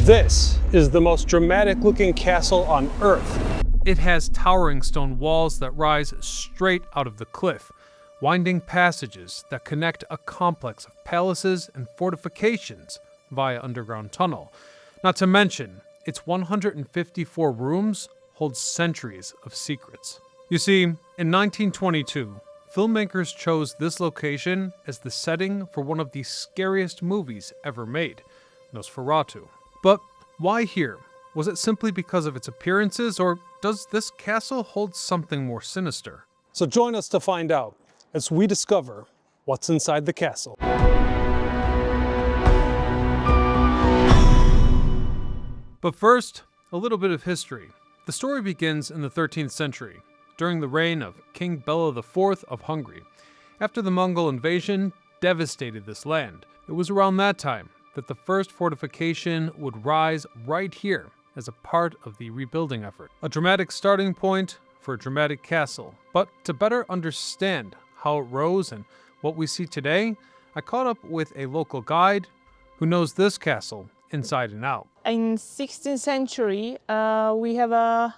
This is the most dramatic looking castle on Earth. It has towering stone walls that rise straight out of the cliff, winding passages that connect a complex of palaces and fortifications via underground tunnel. Not to mention, its 154 rooms hold centuries of secrets. You see, in 1922, filmmakers chose this location as the setting for one of the scariest movies ever made, Nosferatu. But why here? Was it simply because of its appearances, or does this castle hold something more sinister? So join us to find out as we discover what's inside the castle. But first, a little bit of history. The story begins in the 13th century, during the reign of King Béla IV of Hungary. After the Mongol invasion devastated this land, it was around that time that the first fortification would rise right here as a part of the rebuilding effort. A dramatic starting point for a dramatic castle. But to better understand how it rose and what we see today, I caught up with a local guide who knows this castle inside and out. In 16th century, we have a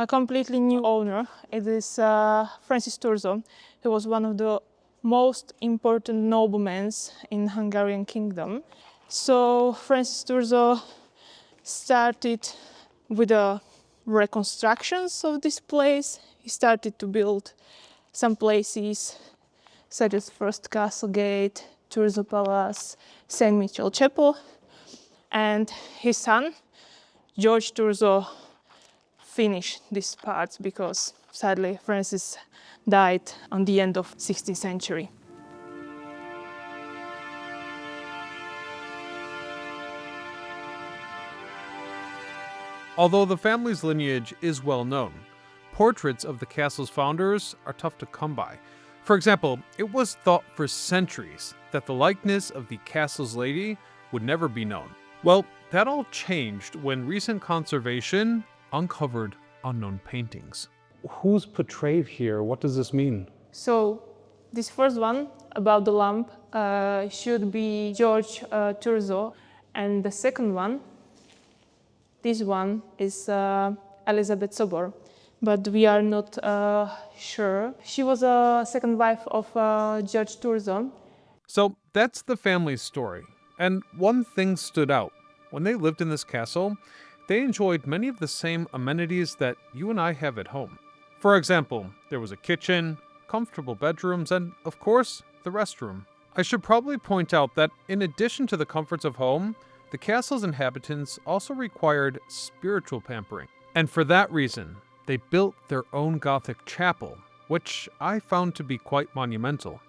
completely new owner. It is Francis Turzo, who was one of the most important noblemen in Hungarian kingdom. So Francis Turzo started with the reconstructions of this place. He started to build some places such as First Castle Gate, Turzo Palace, St. Michael Chapel, and his son, George Turzo, finished these parts because sadly Francis died on the end of 16th century. Although the family's lineage is well known, portraits of the castle's founders are tough to come by. For example, it was thought for centuries that the likeness of the castle's lady would never be known. Well, that all changed when recent conservation uncovered unknown paintings. Who's portrayed here? What does this mean? So this first one about the lamp should be George Turzo, and the second one, this one is Elizabeth Sobor, but we are not sure. She was a second wife of George Turzo. So that's the family's story. And one thing stood out. When they lived in this castle, they enjoyed many of the same amenities that you and I have at home. For example, there was a kitchen, comfortable bedrooms, and, of course, the restroom. I should probably point out that in addition to the comforts of home, the castle's inhabitants also required spiritual pampering. And for that reason, they built their own Gothic chapel, which I found to be quite monumental.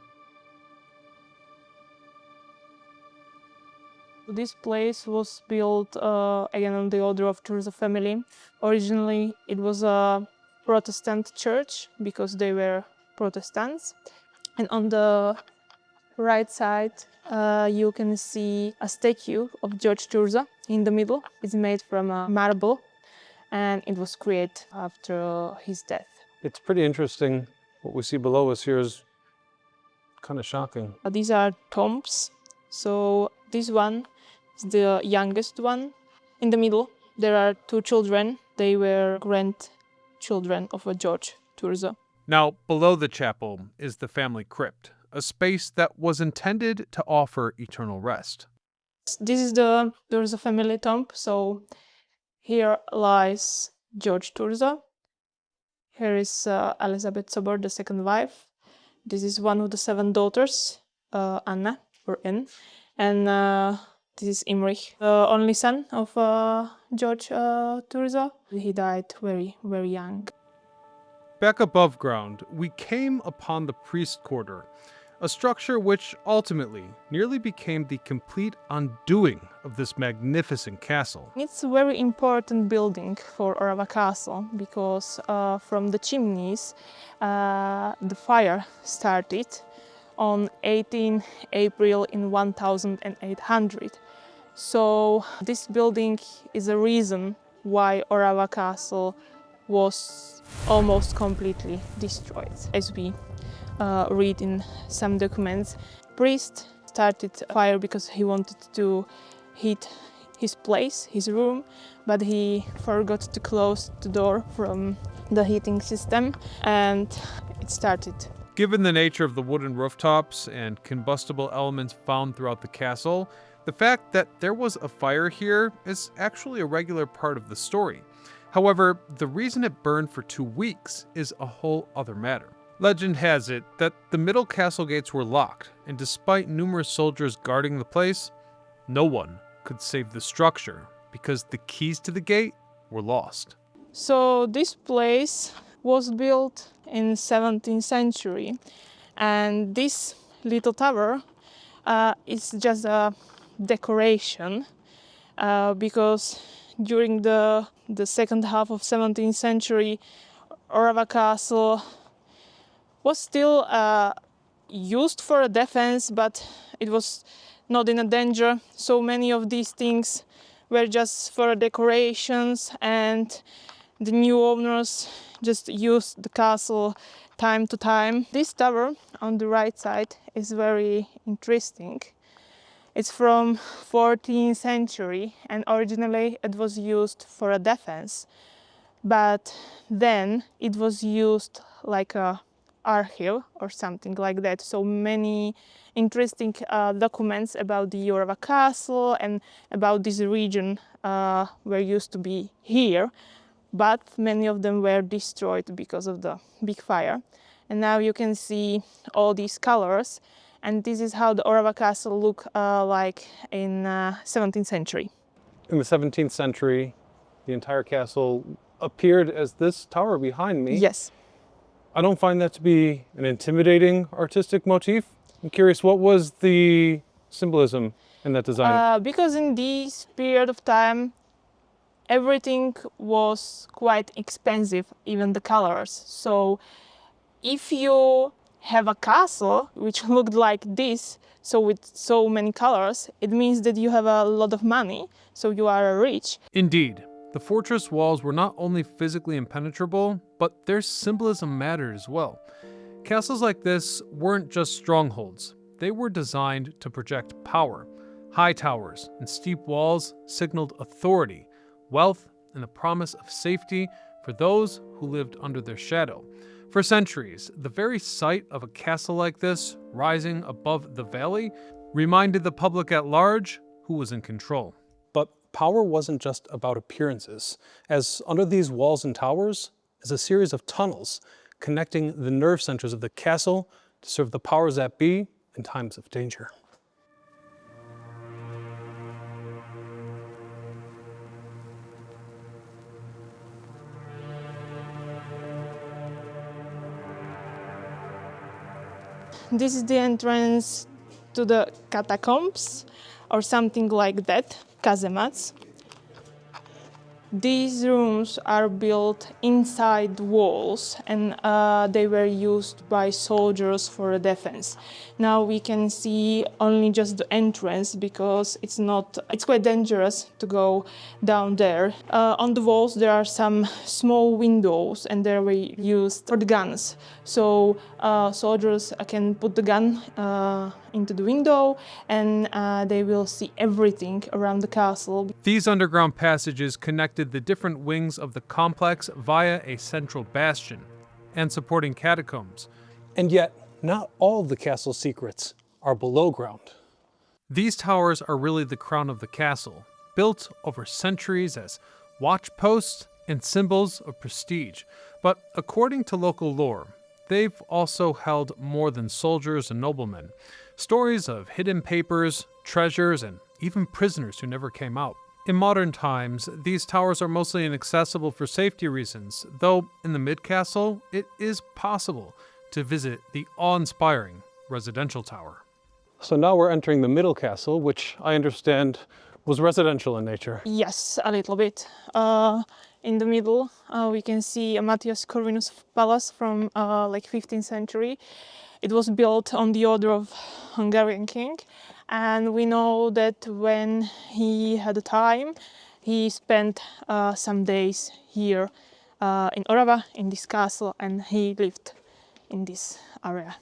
This place was built again on the order of Turzo family. Originally, it was a Protestant church because they were Protestants. And on the right side, you can see a statue of George Turzo in the middle. It's made from marble, and it was created after his death. It's pretty interesting. What we see below us here is kind of shocking. These are tombs. So this one is the youngest one. In the middle, there are two children. They were grandchildren of George Turzo. Now, below the chapel is the family crypt, a space that was intended to offer eternal rest. This is the Turzo family tomb. So here lies George Turzo. Here is Elizabeth Sobor, the second wife. This is one of the 7 daughters, Anna, or Anne. And this is Imrich, the only son of George Turzo. He died very, very young. Back above ground, we came upon the priest quarter, a structure which ultimately nearly became the complete undoing of this magnificent castle. It's a very important building for Orava Castle because from the chimneys the fire started on 18 April in 1800. So this building is a reason why Orava Castle was almost completely destroyed. As we read in some documents, priest started fire because he wanted to heat his place, his room, but he forgot to close the door from the heating system, and it started. Given the nature of the wooden rooftops and combustible elements found throughout the castle, the fact that there was a fire here is actually a regular part of the story. However, the reason it burned for 2 weeks is a whole other matter. Legend has it that the middle castle gates were locked, and despite numerous soldiers guarding the place, no one could save the structure because the keys to the gate were lost. So this place was built in 17th century, and this little tower is just a decoration because during the second half of 17th century, Orava Castle was still used for a defense, but it was not in a danger. So many of these things were just for decorations, and the new owners just used the castle time to time. This tower on the right side is very interesting. It's from 14th century, and originally it was used for a defense, but then it was used like a archive or something like that. So many interesting documents about the Orava Castle and about this region were used to be here, but many of them were destroyed because of the big fire. And now you can see all these colors, and this is how the Orava Castle looked like in 17th century. In the 17th century, the entire castle appeared as this tower behind me. Yes. I don't find that to be an intimidating artistic motif. I'm curious, what was the symbolism in that design? Because in this period of time, everything was quite expensive, even the colors. So if you have a castle which looked like this, so with so many colors, it means that you have a lot of money, so you are rich. Indeed, the fortress walls were not only physically impenetrable, but their symbolism mattered as well. Castles like this weren't just strongholds. They were designed to project power. High towers and steep walls signaled authority, wealth, and the promise of safety for those who lived under their shadow. For centuries, the very sight of a castle like this, rising above the valley, reminded the public at large who was in control. But power wasn't just about appearances, as under these walls and towers is a series of tunnels connecting the nerve centers of the castle to serve the powers that be in times of danger. This is the entrance to the catacombs, or something like that, kazemats. These rooms are built inside walls, and they were used by soldiers for defense. Now we can see only just the entrance because it's quite dangerous to go down there. On the walls there are some small windows, and they were used for the guns. So soldiers can put the gun into the window, and they will see everything around the castle. These underground passages connected the different wings of the complex via a central bastion and supporting catacombs. And yet, not all of the castle's secrets are below ground. These towers are really the crown of the castle, built over centuries as watch posts and symbols of prestige. But according to local lore, they've also held more than soldiers and noblemen. Stories of hidden papers, treasures, and even prisoners who never came out. In modern times, these towers are mostly inaccessible for safety reasons, though in the mid-castle, it is possible to visit the awe-inspiring residential tower. So now we're entering the middle castle, which I understand was residential in nature. Yes, a little bit. In the middle, we can see a Matthias Corvinus palace from like 15th century. It was built on the order of Hungarian king, and we know that when he had time, he spent some days here in Orava, in this castle, and he lived in this area.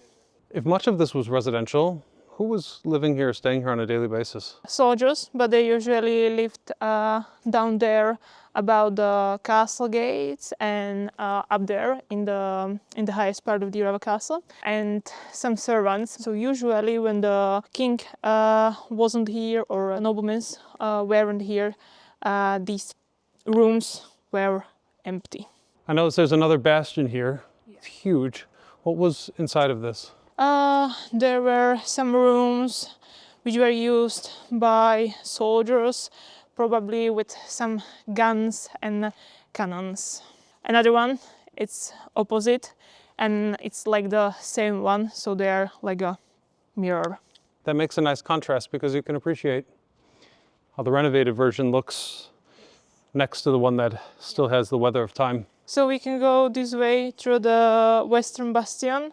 If much of this was residential, Who was living here, staying here on a daily basis? Soldiers, but they usually lived down there about the castle gates and up there in the highest part of the Orava Castle, and some servants. So usually when the king wasn't here or noblemen weren't here, these rooms were empty. I notice there's another bastion here. It's huge. What was inside of this? There were some rooms which were used by soldiers, probably with some guns and cannons. Another one, it's opposite, and it's like the same one, so they're like a mirror. That makes a nice contrast because you can appreciate how the renovated version looks next to the one that still has the weather of time. So we can go this way through the western bastion,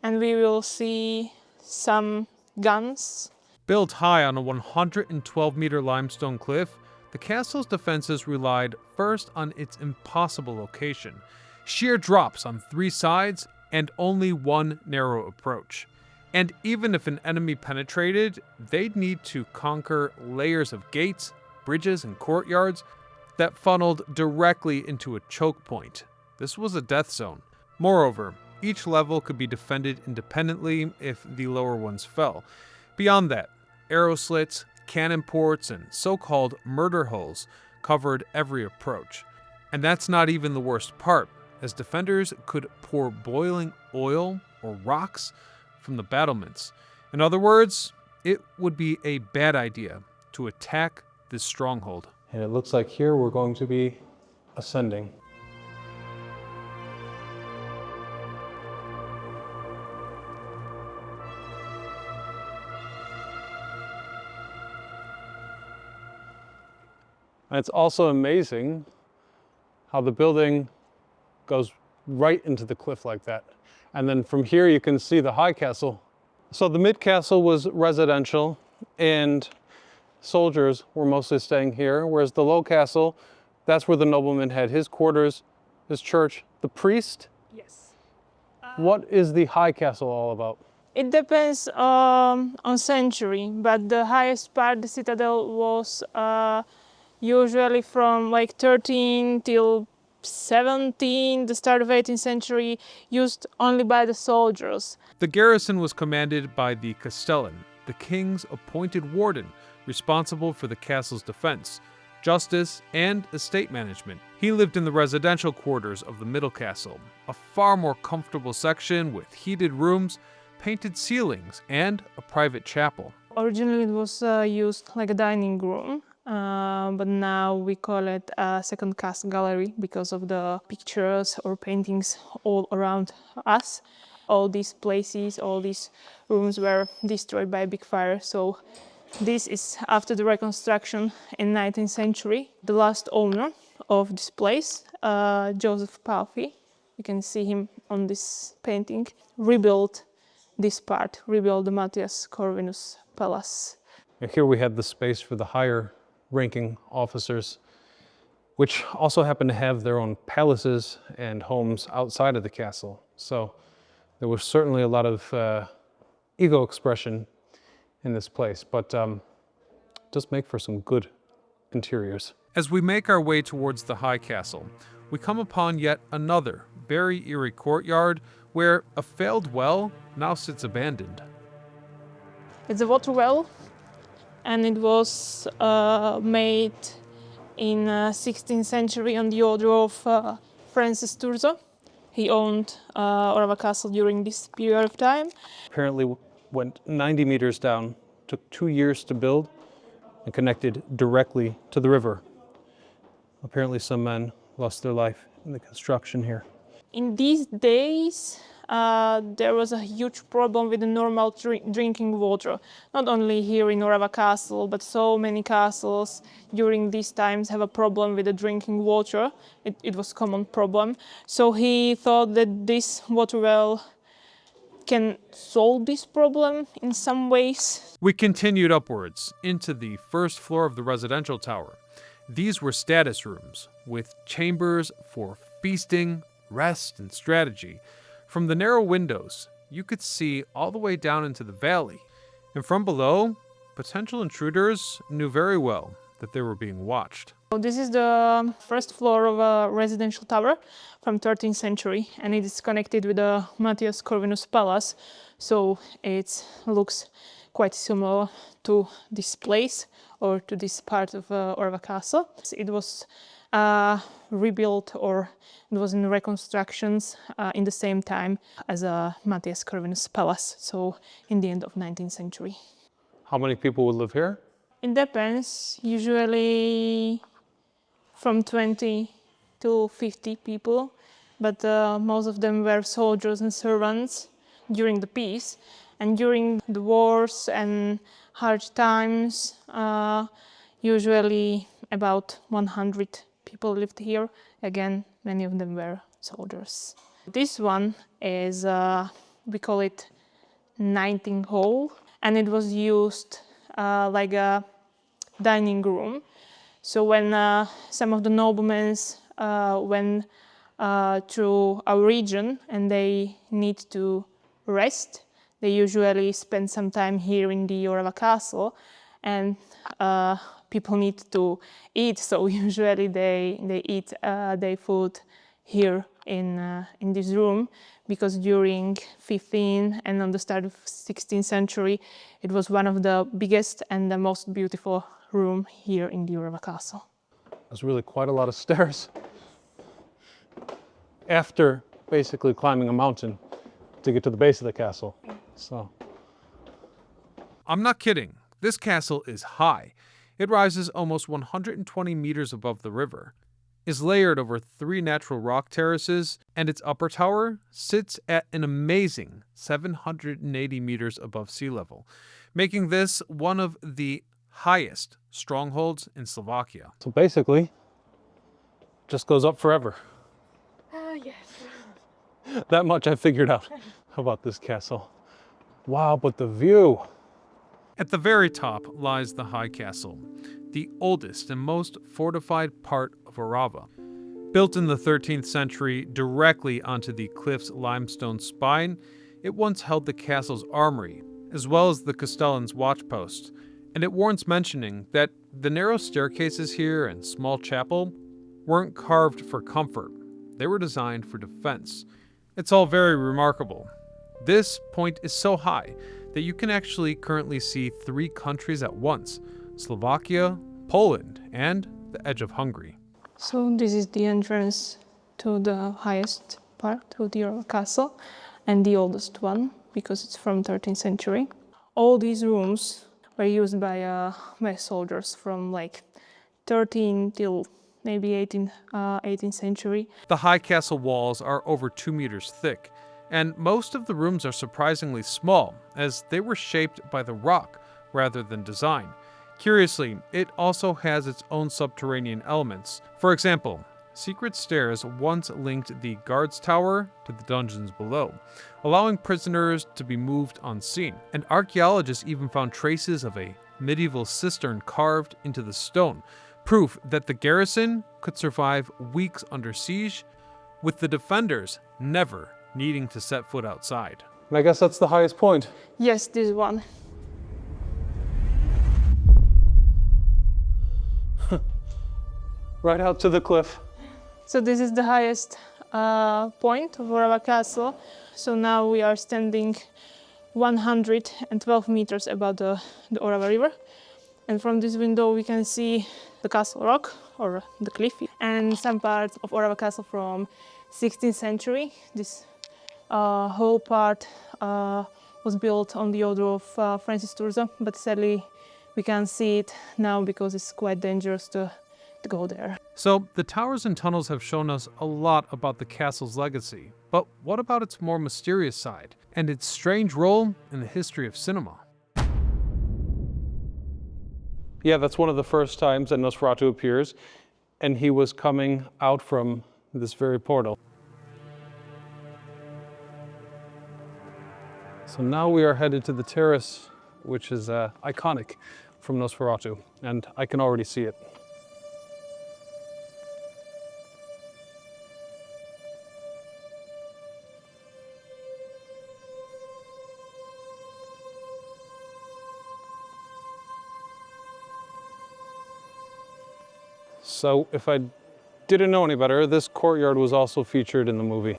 and we will see some guns. Built high on a 112-meter limestone cliff, the castle's defenses relied first on its impossible location, sheer drops on 3 sides, and only one narrow approach. And even if an enemy penetrated, they'd need to conquer layers of gates, bridges, and courtyards that funneled directly into a choke point. This was a death zone. Moreover, each level could be defended independently if the lower ones fell. Beyond that, arrow slits, cannon ports, and so-called murder holes covered every approach. And that's not even the worst part, as defenders could pour boiling oil or rocks from the battlements. In other words, it would be a bad idea to attack this stronghold. And it looks like here we're going to be ascending. And it's also amazing how the building goes right into the cliff like that. And then from here you can see the high castle. So the mid castle was residential and soldiers were mostly staying here, whereas the low castle, that's where the nobleman had his quarters, his church. The priest? Yes. What is the high castle all about? It depends on century, but the highest part, the citadel, was usually from like 13 till 17, the start of 18th century, used only by the soldiers. The garrison was commanded by the castellan, the king's appointed warden, responsible for the castle's defense, justice, and estate management. He lived in the residential quarters of the middle castle, a far more comfortable section with heated rooms, painted ceilings, and a private chapel. Originally it was used like a dining room, but now we call it a second cast gallery because of the pictures or paintings all around us. All these places, all these rooms were destroyed by a big fire, so this is after the reconstruction in 19th century. The last owner of this place, Joseph Palffy, you can see him on this painting, rebuilt this part, rebuilt the Matthias Corvinus Palace. And here we had the space for the higher ranking officers, which also happen to have their own palaces and homes outside of the castle. So there was certainly a lot of ego expression in this place, but does make for some good interiors. As we make our way towards the high castle, we come upon yet another very eerie courtyard where a failed well now sits abandoned. It's a water well, and it was made in 16th century on the order of Francis Turzo. He owned Orava Castle during this period of time. Apparently went 90 meters down, took 2 years to build, and connected directly to the river. Apparently some men lost their life in the construction here. In these days, there was a huge problem with the normal drinking water. Not only here in Orava Castle, but so many castles during these times have a problem with the drinking water. It was a common problem. So he thought that this water well can solve this problem in some ways. We continued upwards into the first floor of the residential tower. These were status rooms with chambers for feasting, rest, and strategy. From the narrow windows, you could see all the way down into the valley. And from below, potential intruders knew very well that they were being watched. So this is the first floor of a residential tower from 13th century, and it is connected with the Matthias Corvinus Palace, so it looks quite similar to this place or to this part of Orava Castle. It was rebuilt, or it was in reconstructions in the same time as a Matthias Corvinus Palace, so in the end of 19th century. How many people would live here? It depends, usually from 20 to 50 people, but most of them were soldiers and servants during the peace. And during the wars and hard times, usually about 100 people lived here. Again, many of them were soldiers. This one is, we call it Nighting Hall, and it was used like a dining room. So when some of the noblemen went through our region and they need to rest, they usually spend some time here in the Orava Castle, and people need to eat, so usually they eat their food here in this room, because during 15th and on the start of 16th century, it was one of the biggest and the most beautiful room here in the Orava Castle. There's really quite a lot of stairs. After basically climbing a mountain to get to the base of the castle. So I'm not kidding. This castle is high. It rises almost 120 meters above the river, is layered over 3 natural rock terraces, and its upper tower sits at an amazing 780 meters above sea level, making this one of the highest strongholds in Slovakia. So basically, just goes up forever. Yes. That much I figured out about this castle. Wow, but the view. At the very top lies the High Castle, the oldest and most fortified part of Orava. Built in the 13th century directly onto the cliff's limestone spine, it once held the castle's armory, as well as the castellan's watchpost, and it warrants mentioning that the narrow staircases here and small chapel weren't carved for comfort. They were designed for defense. It's all very remarkable. This point is so high that you can actually currently see 3 countries at once: Slovakia, Poland, and the edge of Hungary. So this is the entrance to the highest part of the Orava Castle, and the oldest one, because it's from 13th century. All these rooms were used by soldiers from like 13 till maybe 18th century. The high castle walls are over 2 meters thick, and most of the rooms are surprisingly small, as they were shaped by the rock rather than design. Curiously, it also has its own subterranean elements. For example, secret stairs once linked the guards tower to the dungeons below, allowing prisoners to be moved unseen. And archaeologists even found traces of a medieval cistern carved into the stone, proof that the garrison could survive weeks under siege, with the defenders never needing to set foot outside. And I guess that's the highest point. Yes, this one. Right out to the cliff. So this is the highest point of Orava Castle. So now we are standing 112 meters above the Orava River. And from this window we can see the castle rock, or the cliff, and some parts of Orava Castle from 16th century. This whole part was built on the order of Francis Turzo, but sadly we can't see it now because it's quite dangerous to go there. So, the towers and tunnels have shown us a lot about the castle's legacy, but what about its more mysterious side, and its strange role in the history of cinema? Yeah, that's one of the first times that Nosferatu appears, and he was coming out from this very portal. So now we are headed to the terrace, which is iconic from Nosferatu, and I can already see it. So if I didn't know any better, this courtyard was also featured in the movie.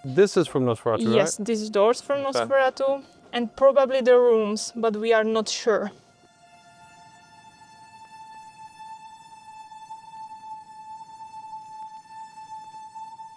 This is from Nosferatu, right? Yes, these doors from Okay. Nosferatu, and probably the rooms, but we are not sure.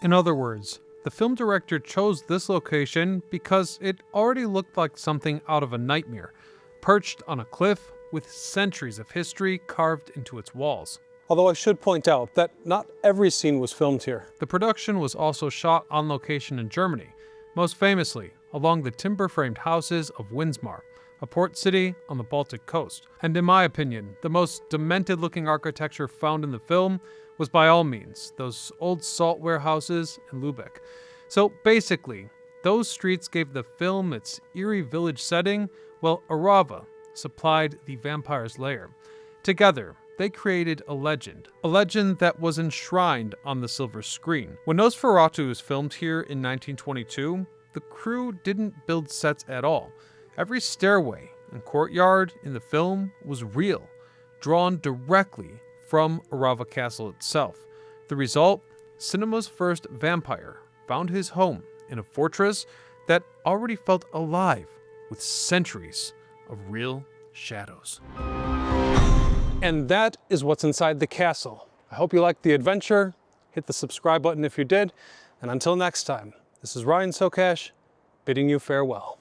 In other words, the film director chose this location because it already looked like something out of a nightmare, perched on a cliff with centuries of history carved into its walls. Although I should point out that not every scene was filmed here. The production was also shot on location in Germany, most famously along the timber-framed houses of Windsmar, a port city on the Baltic coast. And in my opinion, the most demented-looking architecture found in the film was by all means those old salt warehouses in Lübeck. So basically, those streets gave the film its eerie village setting, while Orava supplied the vampire's lair. Together, they created a legend that was enshrined on the silver screen. When Nosferatu was filmed here in 1922, the crew didn't build sets at all. Every stairway and courtyard in the film was real, drawn directly from Orava Castle itself. The result? Cinema's first vampire found his home in a fortress that already felt alive with centuries of real shadows. And that is what's inside the castle. I hope you liked the adventure. Hit the subscribe button if you did. And until next time, this is Ryan Sokash bidding you farewell.